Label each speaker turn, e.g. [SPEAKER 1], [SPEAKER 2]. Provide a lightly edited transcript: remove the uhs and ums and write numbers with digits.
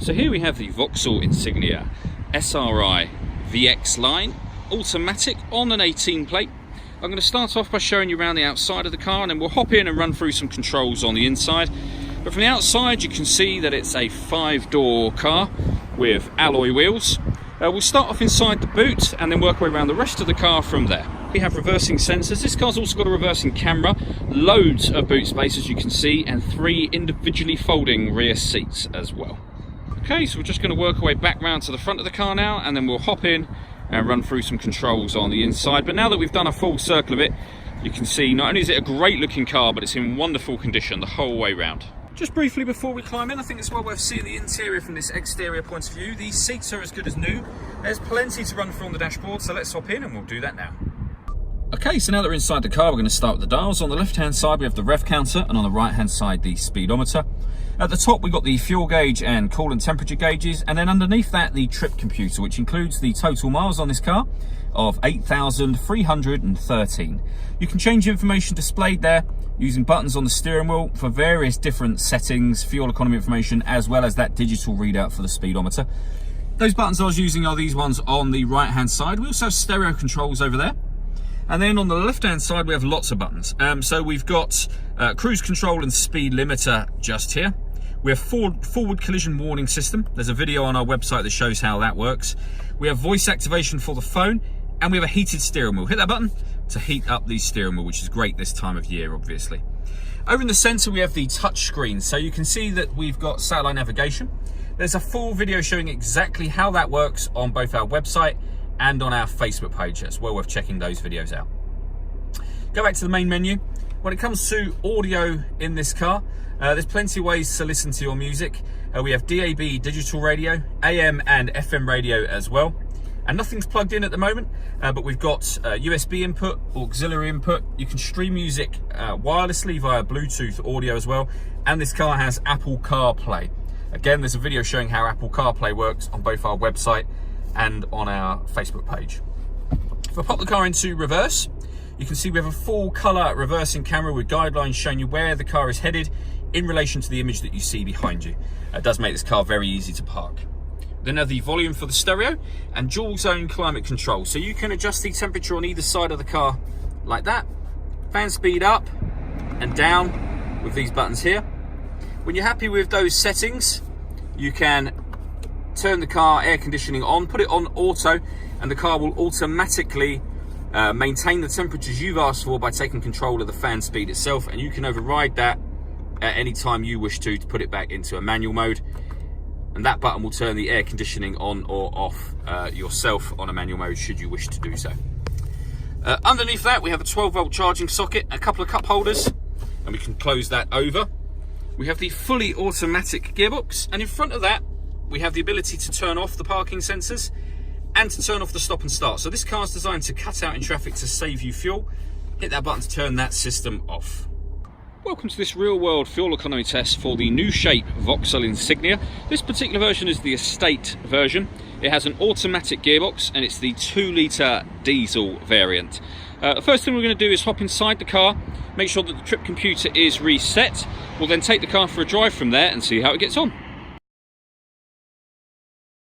[SPEAKER 1] So here we have the Vauxhall Insignia SRI VX line, automatic on an 18 plate. I'm going to start off by showing you around the outside of the car, and then we'll hop in and run through some controls on the inside. But from the outside you can see that it's a 5-door car with alloy wheels. We'll start off inside the boot and then work our way around the rest of the car from there. We have reversing sensors. This car's also got a reversing camera, loads of boot space as you can see, and 3 individually folding rear seats as well. Okay, so we're just going to work our way back round to the front of the car now, and then we'll hop in and run through some controls on the inside. But now that we've done a full circle of it, you can see not only is it a great looking car, but it's in wonderful condition the whole way round. Just briefly before we climb in, I think it's well worth seeing the interior from this exterior point of view. These seats are as good as new. There's plenty to run through on the dashboard, so let's hop in and we'll do that now. Okay, so now that we're inside the car, we're going to start with the dials. On the left-hand side, we have the rev counter, and on the right-hand side, the speedometer. At the top, we've got the fuel gauge and coolant temperature gauges, and then underneath that, the trip computer, which includes the total miles on this car of 8,313. You can change information displayed there using buttons on the steering wheel for various different settings, fuel economy information, as well as that digital readout for the speedometer. Those buttons I was using are these ones on the right-hand side. We also have stereo controls over there. And then on the left-hand side, we have lots of buttons. So we've got cruise control and speed limiter just here. We have forward collision warning system. There's a video on our website that shows how that works. We have voice activation for the phone, and we have a heated steering wheel. Hit that button to heat up the steering wheel, which is great this time of year, obviously. Over in the center, we have the touch screen. So you can see that we've got satellite navigation. There's a full video showing exactly how that works on both our website and on our Facebook page. It's well worth checking those videos out. Go back to the main menu. When it comes to audio in this car, there's plenty of ways to listen to your music. We have DAB digital radio, AM and FM radio as well. And nothing's plugged in at the moment, but we've got USB input, auxiliary input. You can stream music wirelessly via Bluetooth audio as well. And this car has Apple CarPlay. Again, there's a video showing how Apple CarPlay works on both our website and on our Facebook page. If I pop the car into reverse, you can see we have a full colour reversing camera with guidelines showing you where the car is headed in relation to the image that you see behind you. It does make this car very easy to park. Then have the volume for the stereo and dual zone climate control. So you can adjust the temperature on either side of the car like that. Fan speed up and down with these buttons here. When you're happy with those settings, you can turn the car air conditioning on, put it on auto, and the car will automatically maintain the temperatures you've asked for by taking control of the fan speed itself, and you can override that at any time you wish to put it back into a manual mode. And that button will turn the air conditioning on or off yourself on a manual mode should you wish to do so. Underneath that, we have a 12-volt charging socket, a couple of cup holders, and we can close that over. We have the fully automatic gearbox, and in front of that, we have the ability to turn off the parking sensors and to turn off the stop and start. So this car is designed to cut out in traffic to save you fuel. Hit that button to turn that system off. Welcome to this real-world fuel economy test for the new shape Vauxhall Insignia. This particular version is the estate version. It has an automatic gearbox and it's the 2-litre diesel variant. The first thing we're going to do is hop inside the car, make sure that the trip computer is reset. We'll then take the car for a drive from there and see how it gets on.